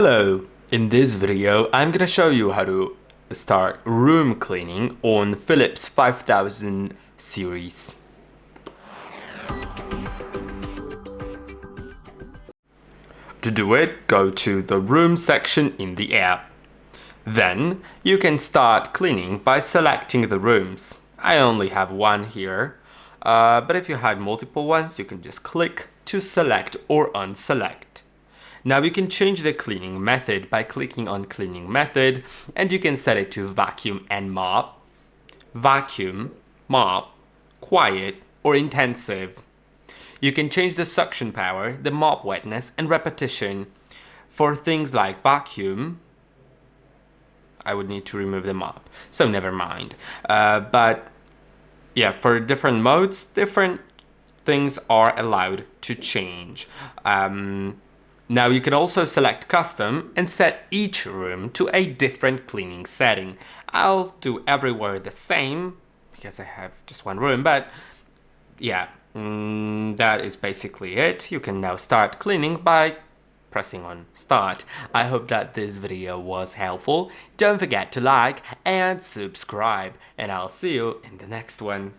Hello, in this video I'm gonna show you how to start room cleaning on Philips 5000 series. To do it, go to the room section in the app. Then you can start cleaning by selecting the rooms. I only have one here, but if you had multiple ones you can just click to select or unselect. Now you can change the cleaning method by clicking on cleaning method, and you can set it to vacuum and mop, vacuum, mop, quiet, or intensive. You can change the suction power, the mop wetness, and repetition. For things like vacuum, I would need to remove the mop, so never mind. But yeah, for different modes, different things are allowed to change. Now you can also select custom and set each room to a different cleaning setting. I'll do everywhere the same because I have just one room, but yeah, that is basically it. You can now start cleaning by pressing on start. I hope that this video was helpful. Don't forget to like and subscribe, and I'll see you in the next one.